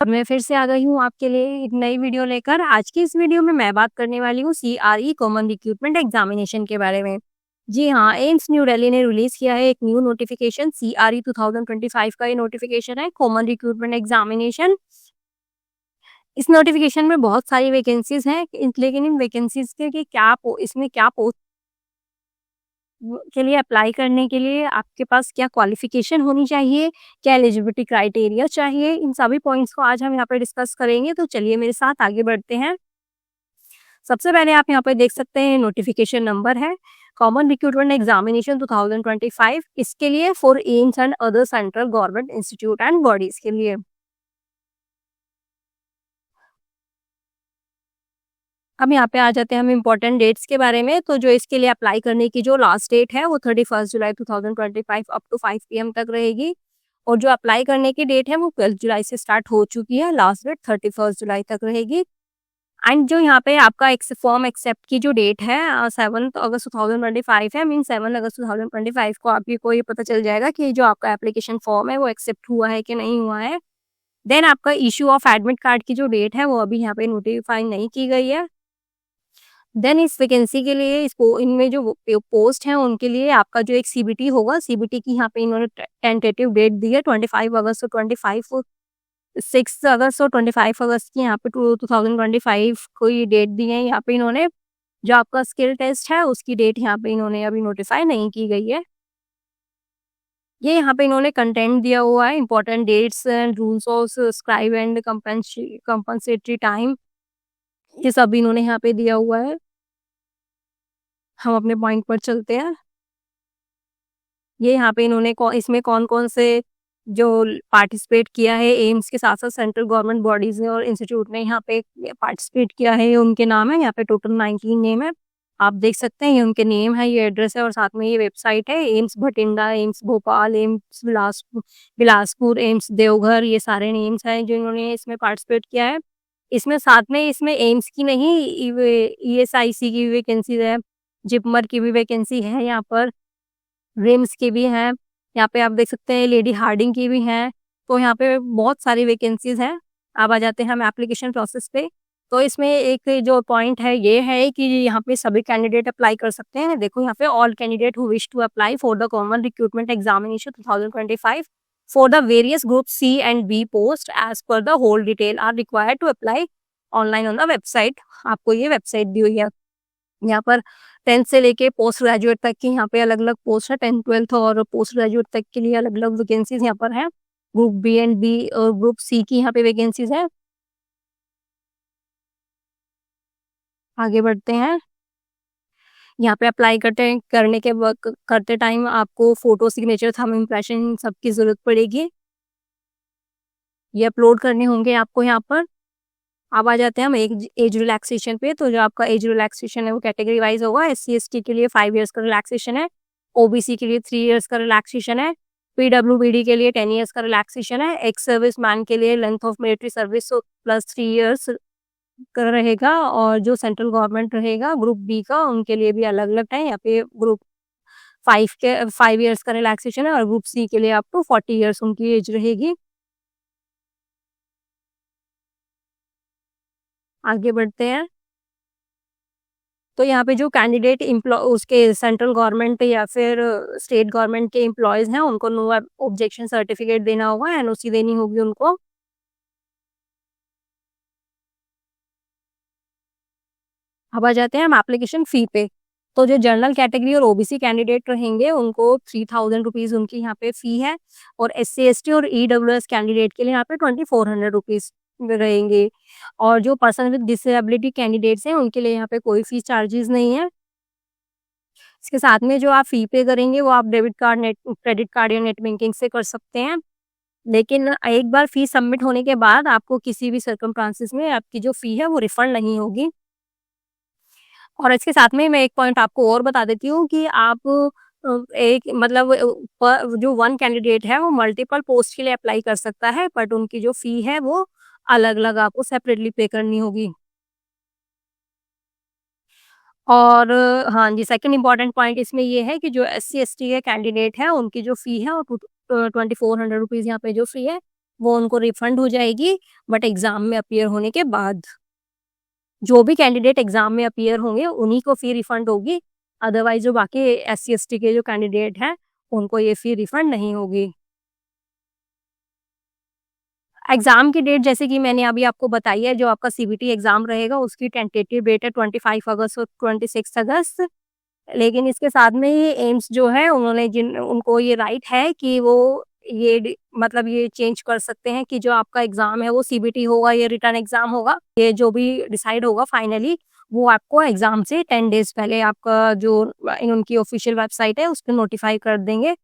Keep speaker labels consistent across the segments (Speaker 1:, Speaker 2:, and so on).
Speaker 1: और मैं फिर से आ गई हूँ आपके लिए एक नई वीडियो लेकर। आज की इस वीडियो में मैं बात करने वाली हूँ सीआरई कॉमन रिक्रूटमेंट एग्जामिनेशन के बारे में। जी हाँ, एम्स न्यू दिल्ली ने रिलीज किया है एक न्यू नोटिफिकेशन। सीआरई 2025 का ये नोटिफिकेशन है, कॉमन रिक्रूटमेंट एग्जामिनेशन। इस नोटिफिकेशन में बहुत सारी वैकेंसीज हैं, लेकिन इन वैकेंसीज के इसमें क्या पोस्ट के लिए अप्लाई करने के लिए आपके पास क्या क्वालिफिकेशन होनी चाहिए, क्या एलिजिबिलिटी क्राइटेरिया चाहिए, इन सभी पॉइंट्स को आज हम यहाँ पे डिस्कस करेंगे। तो चलिए मेरे साथ आगे बढ़ते हैं। सबसे पहले आप यहाँ पे देख सकते हैं नोटिफिकेशन नंबर है कॉमन रिक्रूटमेंट एग्जामिनेशन 2025। इसके लिए for AIIMS and other central government institute and bodies के लिए। अब यहाँ पे आ जाते हैं हम इम्पोर्टेंट डेट्स के बारे में। तो जो इसके लिए अप्लाई करने की जो लास्ट डेट है वो 31 जुलाई 2025 अप टू 5 PM तक रहेगी। और जो अप्लाई करने की डेट है वो 12 जुलाई से स्टार्ट हो चुकी है, लास्ट डेट 31 जुलाई तक रहेगी। एंड जो यहाँ पे आपका फॉर्म एक्सेप्ट की जो डेट है 7 अगस्त 2025 है, मीन 7 अगस्त 2025 को आपको ये पता चल जाएगा कि जो आपका एप्लीकेशन फॉर्म है वो एक्सेप्ट हुआ है कि नहीं हुआ है। देन आपका इशू ऑफ एडमिट कार्ड की जो डेट है वो अभी यहाँ पे नोटिफाई नहीं की गई है। देन इस वैकेंसी के लिए इसको इनमें जो पोस्ट हैं उनके लिए आपका जो एक सीबीटी होगा, सीबीटी की यहाँ पे इन्होंने टेंटेटिव डेट दी है 25 अगस्त और 25 6 अगस्त और 25 अगस्त की यहाँ पे 2025 को ये डेट दी है। यहाँ पे इन्होंने जो आपका स्किल टेस्ट है उसकी डेट यहाँ पे इन्होंने अभी नोटिफाई नहीं की गई है। ये यहाँ पे इन्होंने कंटेंट दिया हुआ है, important dates and rules of scribe and compensatory time, ये सब इन्होंने यहाँ पे दिया हुआ है। हम अपने पॉइंट पर चलते हैं। ये यहाँ पे इन्होंने इसमें कौन-कौन से जो पार्टिसिपेट किया है एम्स के साथ-साथ सेंट्रल गवर्नमेंट बॉडीज़ ने और इंस्टीट्यूट ने यहाँ पे पार्टिसिपेट किया है, ये उनके नाम है। यहाँ पे टोटल 19 नेम है। आप देख सकते हैं ये उनके नेम है, ये एड्रेस है और साथ में ये वेबसाइट है। AIIMS Bathinda, AIIMS Bhopal, AIIMS Bilaspur, AIIMS Deoghar, ये सारे नेम्स हैं जो इन्होंने इसमें पार्टिसिपेट किया है। इसमें साथ में इसमें एम्स की नहीं ईएसआईसी की वैकेंसीज़ है, जिपमर की भी वैकेंसी है यहाँ पर, रिम्स की भी हैं। यहाँ पे आप देख सकते हैं लेडी हार्डिंग की भी हैं। तो यहाँ पे बहुत सारी वैकेंसीज़ हैं। अब आ जाते हैं हम एप्लीकेशन प्रोसेस पे। तो इसमें एक जो पॉइंट है ये है कि यहाँ पे सभी कैंडिडेट अप्लाई कर सकते हैं। देखो यहाँ पे all candidate who wish to apply for the common recruitment examination 2025 for the various group C and B post as per the whole detail are required to apply online on the website. आपको ये website दी हुई है। यहाँ पर 10th से लेके post graduate तक की यहाँ पे अलग-अलग पोस्ट है। 10th 12th और पोस्ट ग्रेजुएट तक के लिए अलग-अलग वैकेंसीज यहाँ पर हैं। ग्रुप बी एंड बी और ग्रुप सी की यहाँ पे वैकेंसीज है। आगे बढ़ते हैं। यहाँ पे अप्लाई करने के वक्त करते टाइम आपको फोटो, सिग्नेचर, थंब इम्प्रेशन सबकी जरूरत पड़ेगी। ये अपलोड करने होंगे आपको यहाँ पर। अब आ जाते हैं हम एक एज रिलैक्सेशन पे। तो जो आपका एज रिलैक्सेशन है वो कैटेगरी वाइज होगा। SC/ST के लिए 5 इयर्स का रिलैक्सेशन है, OBC के लिए 3 इयर्स का रिलैक्सेशन है, PWBD के लिए 10 इयर्स का रिलैक्सेशन है, एक्स सर्विस मैन के लिए length of military service plus 3 years का रहेगा। और जो सेंट्रल गवर्नमेंट रहेगा ग्रुप बी का उनके लिए भी अलग अलग है। यहाँ पे ग्रुप 5 इयर्स का रिलैक्सेशन है और ग्रुप सी के लिए अप टू 40 इयर्स उनकी एज रहेगी। आगे बढ़ते हैं। तो यहाँ पे जो कैंडिडेट उसके सेंट्रल गवर्नमेंट या फिर स्टेट गवर्नमेंट के एम्प्लॉयज हैं उनको नो ऑब्जेक्शन सर्टिफिकेट देना होगा, एनओसी देनी होगी उनको। अब आ जाते हैं हम एप्लीकेशन फी पे। तो जो जनरल कैटेगरी और ओबीसी कैंडिडेट रहेंगे उनको 3000 रुपीज उनकी यहाँ पे फी है। और SC/ST और EWS कैंडिडेट के लिए यहाँ पे 2400 रुपीज रहेंगे। और जो पर्सन विद डिसेबिलिटी कैंडिडेट्स हैं उनके लिए यहाँ पे कोई फीस चार्जेस नहीं है। इसके साथ में जो आप फी पे करेंगे वो आप debit card, net credit card या नेट बैंकिंग से कर सकते हैं। लेकिन एक बार फी सबमिट होने के बाद आपको किसी भी सर्कमस्टांसेस में आपकी जो फी है वो रिफंड नहीं होगी। और इसके साथ में मैं एक पॉइंट आपको और बता देती हूँ कि आप एक मतलब जो वन कैंडिडेट है वो मल्टीपल पोस्ट के लिए अप्लाई कर सकता है, बट उनकी जो फी है वो अलग-अलग आपको सेपरेटली पे करनी होगी। और हाँ जी, सेकंड इम्पोर्टेंट पॉइंट इसमें ये है कि जो SC/ST के कैंडिडेट है उनकी जो फी है वो 2400 रुपीज़ यहाँ पे जो फी है वो उनको रिफंड हो जाएगी, बट एग्ज़ाम में अपीयर होने के बाद। जो भी कैंडिडेट एग्ज़ाम में अपीयर होंगे उन्हीं को फ़ी रिफंड होगी, अदरवाइज़ जो बाकी एससी-एसटी के जो कैंडिडेट हैं, उनको ये फ़ी रिफंड नहीं होगी। एग्ज़ाम की डेट जैसे कि मैंने अभी आपको बताई है, जो आपका सीबीटी एग्ज़ाम रहेगा उसकी टेंटेटिव डेट है 25 अगस्त और 26 अगस्त। लेकिन इसके साथ में ही एम्स जो है उन्होंने जिन उनको ये राइट है कि वो ये मतलब ये चेंज कर सकते हैं कि जो आपका एग्ज़ाम है वो सीबीटी होगा या रिटन एग्ज़ाम होगा। ये जो भी डिसाइड होगा फाइनली, वो आपको एग्ज़ाम से 10 डेज़ पहले आपका जो इन उनकी ऑफ़िशियल वेबसाइट है उस पे नोटिफ़ाई कर देंगे।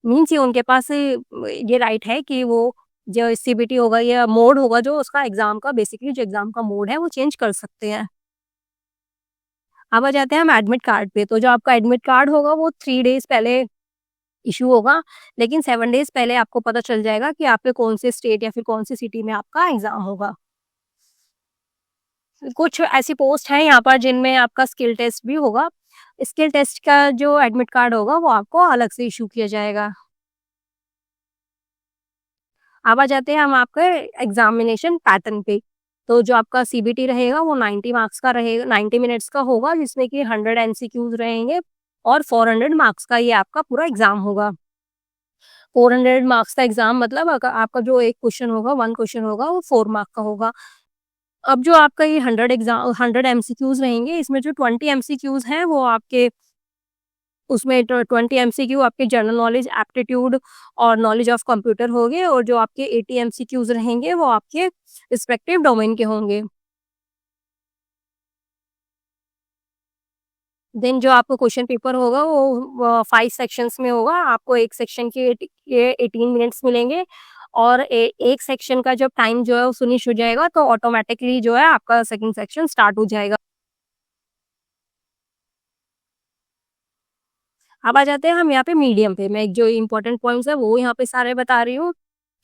Speaker 1: मीन्स ये उनके पास ये राइट है कि वो जो सीबीटी होगा या मोड होगा जो उसका एग्ज़ाम का, बेसिकली जो एग्ज़ाम का मोड है वो चेंज कर सकते हैं। अब आ जाते हैं हम एडमिट कार्ड पे, तो जो आपका एडमिट कार्ड होगा वो 3 डेज़ पहले इश्यू होगा, लेकिन 7 डेज़ पहले आपको पता चल जाएगा कि आपके कौन से स्टेट या फिर कौन सी सिटी में आपका एग्ज़ाम होगा। कुछ ऐसी पोस्ट हैं यहाँ पर जिनमें आपका स्किल टेस्ट भी होगा। स्किल टेस्ट का जो एडमिट कार्ड होगा वो आपको अलग से इश्यू किया जाएगा। अब आ जाते हैं हम आपके एग्ज़ामिनेशन पैटर्न पे। तो जो आपका सीबीटी रहेगा वो 90 मार्क्स का रहेगा, 90 मिनट्स का होगा, जिसमें कि 100 एमसीक्यूज़ रहेंगे और 400 मार्क्स का ये आपका पूरा एग्ज़ाम होगा। 400 मार्क्स का एग्ज़ाम मतलब अगर आपका जो 1 क्वेश्चन होगा, 1 क्वेश्चन होगा वो 4 मार्क का होगा। अब जो आपका ये 100 एमसीक्यूज़ रहेंगे, इसमें जो 20 एमसीक्यूज़ हैं वो आपके उसमें 20 एमसीक्यू आपके जनरल नॉलेज, एप्टीट्यूड और नॉलेज ऑफ कंप्यूटर होंगे, और जो आपके 80 एमसीक्यूज़ रहेंगे वो आपके रिस्पेक्टिव डोमेन के होंगे। देन जो आपका क्वेश्चन पेपर होगा वो 5 सेक्शंस में होगा। आपको एक सेक्शन के 18 मिनट्स मिलेंगे, और एक सेक्शन का जब टाइम जो है वो फिनिश हो जाएगा तो ऑटोमेटिकली जो है आपका सेकंड सेक्शन स्टार्ट हो जाएगा। अब आ जाते हैं हम यहाँ पे मीडियम पे। मैं जो इम्पोर्टेंट पॉइंट्स है वो यहाँ पे सारे बता रही हूँ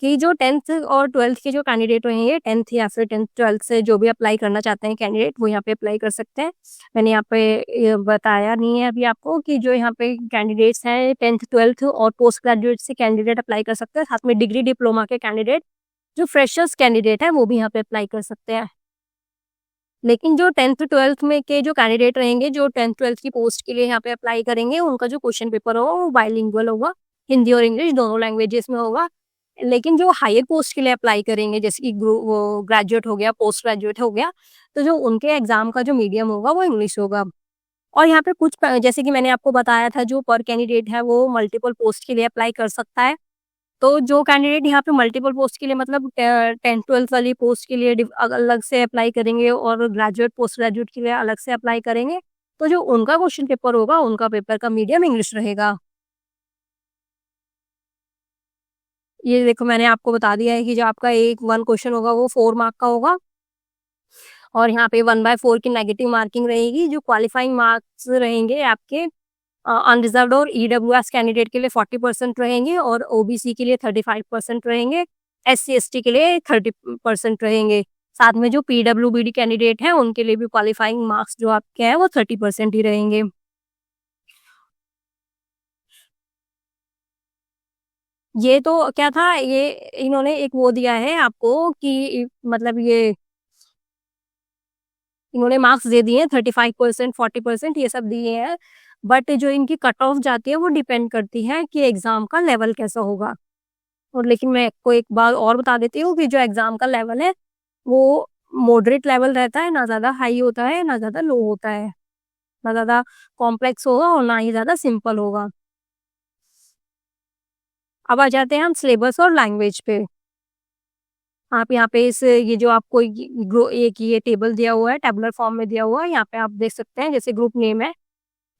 Speaker 1: कि जो 10th और 12th के जो कैंडिडेट रहेंगे, 10th या फिर 10th 12th से जो भी अप्लाई करना चाहते हैं कैंडिडेट, वो यहाँ पे अप्लाई कर सकते हैं। मैंने यहाँ पे ये बताया नहीं है अभी आपको कि जो यहाँ पे कैंडिडेट्स हैं 10th 12th और पोस्ट ग्रेजुएट से कैंडिडेट अप्लाई कर सकते हैं। साथ में डिग्री डिप्लोमा के कैंडिडेट, जो फ्रेशर्स कैंडिडेट हैं वो भी यहाँ पे अप्लाई कर सकते हैं। लेकिन जो 10th 12th में के जो कैंडिडेट रहेंगे, जो 10th 12th की पोस्ट के लिए यहाँ पे अप्लाई करेंगे, उनका जो क्वेश्चन पेपर होगा वो बाइलिंगुअल होगा, हिंदी और इंग्लिश दोनों लैंग्वेजेस में होगा। लेकिन जो हायर पोस्ट के लिए अप्लाई करेंगे, जैसे कि वो ग्रेजुएट हो गया, पोस्ट ग्रेजुएट हो गया, तो जो उनके एग्जाम का जो मीडियम होगा वो इंग्लिश होगा। और यहाँ पे कुछ जैसे कि मैंने आपको बताया था, जो पर कैंडिडेट है वो मल्टीपल पोस्ट के लिए अप्लाई कर सकता है। तो जो कैंडिडेट यहाँ पे मल्टीपल पोस्ट के लिए मतलब 10th-12th वाली पोस्ट के लिए अलग से अप्लाई करेंगे और ग्रेजुएट पोस्ट ग्रेजुएट के लिए अलग से अप्लाई करेंगे, तो जो उनका क्वेश्चन पेपर होगा, उनका पेपर का मीडियम इंग्लिश रहेगा। ये देखो मैंने आपको बता दिया है कि जो आपका एक 1 क्वेश्चन होगा वो 4 मार्क का होगा, और यहाँ पे 1/4 की नेगेटिव मार्किंग रहेगी। जो क्वालिफाइंग मार्क्स रहेंगे आपके अनरिजर्व्ड और ईडब्ल्यूएस कैंडिडेट के लिए 40% रहेंगे, और ओबीसी के लिए 35% रहेंगे, एससी-एसटी के लिए 30% रहेंगे। साथ में जो पीडब्ल्यूबीडी कैंडिडेट हैं उनके लिए भी क्वालिफाइंग मार्क्स जो आपके हैं वो 30% ही रहेंगे। ये तो क्या था, ये इन्होंने एक वो दिया है आपको कि मतलब ये इन्होंने मार्क्स दे दिए हैं 35%, 40% ये सब दिए हैं। बट जो इनकी कट ऑफ जाती है वो डिपेंड करती है कि एग्ज़ाम का लेवल कैसा होगा। और लेकिन मैं आपको एक बात और बता देती हूँ कि जो एग्ज़ाम का लेवल है, वो मॉडरेट लेवल रहता है, ना ज़्यादा हाई होता है, ना ज़्यादा लो होता है। ना ज़्यादा कॉम्प्लेक्स होगा और ना ही ज़्यादा सिंपल होगा। अब आ जाते हैं हम सिलेबस और लैंग्वेज पे। आप यहाँ पे इस ये जो आपको एक ये टेबल दिया हुआ है, टेबुलर फॉर्म में दिया हुआ है, यहाँ पे आप देख सकते हैं, जैसे ग्रुप नेम है।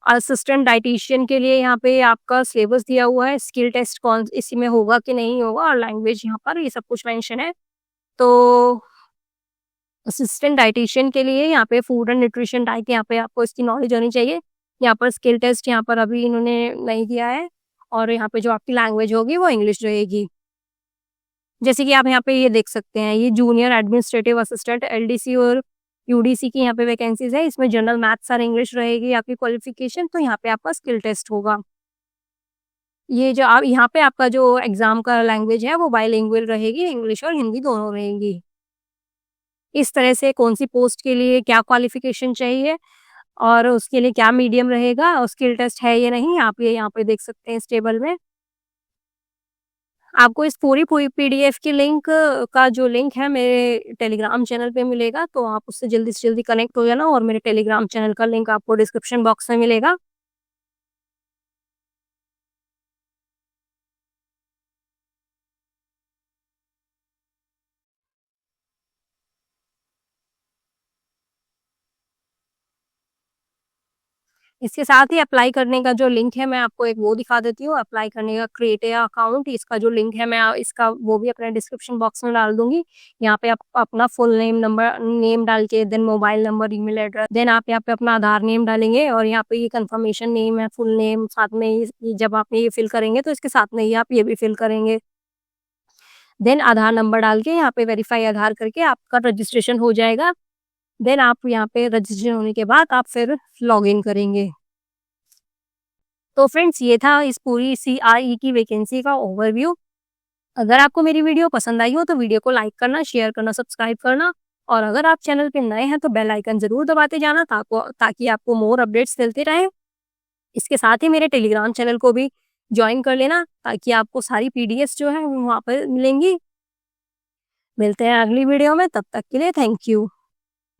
Speaker 1: असिस्टेंट डायटीशियन के लिए यहाँ पे आपका सिलेबस दिया हुआ है, स्किल टेस्ट कौन इसी में होगा कि नहीं होगा, और लैंग्वेज यहाँ पर ये सब कुछ मेंशन है। तो असिस्टेंट डायटीशियन के लिए यहाँ पे फूड एंड न्यूट्रिशन डाइट, यहाँ पे आपको इसकी नॉलेज होनी चाहिए। यहाँ पर स्किल टेस्ट यहाँ पर अभी इन्होंने नहीं दिया है, और यहाँ पे जो आपकी लैंग्वेज होगी वो इंग्लिश रहेगी। जैसे कि आप यहाँ पे ये देख सकते हैं, ये जूनियर एडमिनिस्ट्रेटिव असिस्टेंट एलडीसी और यूडीसी की यहाँ पे वैकेंसीज है। इसमें जनरल मैथ्स और इंग्लिश रहेगी आपकी क्वालिफिकेशन, तो यहाँ पे आपका स्किल टेस्ट होगा। ये जो आप यहाँ पे आपका जो एग्ज़ाम का लैंग्वेज है वो बाइलिंगुअल रहेगी, इंग्लिश और हिंदी दोनों रहेंगी। इस तरह से कौन-सी पोस्ट के लिए क्या क्वालिफ़िकेशन चाहिए और उसके लिए क्या मीडियम रहेगा और स्किल टेस्ट है या नहीं, आप ये यहाँ पे देख सकते हैं इस टेबल में। आपको इस पूरी पीडीएफ की लिंक का जो लिंक है मेरे टेलीग्राम चैनल पे मिलेगा, तो आप उससे जल्दी से जल्दी कनेक्ट हो जाना और मेरे टेलीग्राम चैनल का लिंक आपको डिस्क्रिप्शन बॉक्स में मिलेगा। इसके साथ ही अप्लाई करने का जो लिंक है मैं आपको एक वो दिखा देती हूँ, अप्लाई करने का क्रिएट अ अकाउंट इसका जो लिंक है मैं इसका वो भी अपने डिस्क्रिप्शन बॉक्स में डाल दूँगी। यहाँ पे आप अपना फुल नेम डाल के then mobile number, email address, then आप यहाँ पे अपना आधार नेम डालेंगे और यहाँ पे ये कन्फर्मेशन नेम है, फुल नेम साथ में ये जब आप ये फिल करेंगे तो इसके साथ में ही आप ये भी फिल करेंगे। देन आधार नंबर डाल के यहाँ पे वेरीफाई आधार करके आपका रजिस्ट्रेशन हो जाएगा। देन आप यहाँ पे रजिस्ट्रेशन होने के बाद आप फिर लॉगिन करेंगे। तो फ्रेंड्स ये था इस पूरी सीआरई की वैकेंसी का ओवरव्यू। अगर आपको मेरी वीडियो पसंद आई हो तो वीडियो को लाइक करना, शेयर करना, सब्सक्राइब करना और अगर आप चैनल पे नए हैं तो बेल आइकन ज़रूर दबाते जाना ताकि आपको मोर अपडेट्स मिलते रहें। इसके साथ ही मेरे टेलीग्राम चैनल को भी जॉइन कर लेना ताकि आपको सारी पीडीएफ्स जो है वो वहाँ पर मिलेंगी। मिलते हैं अगली वीडियो में, तब तक के लिए थैंक यू।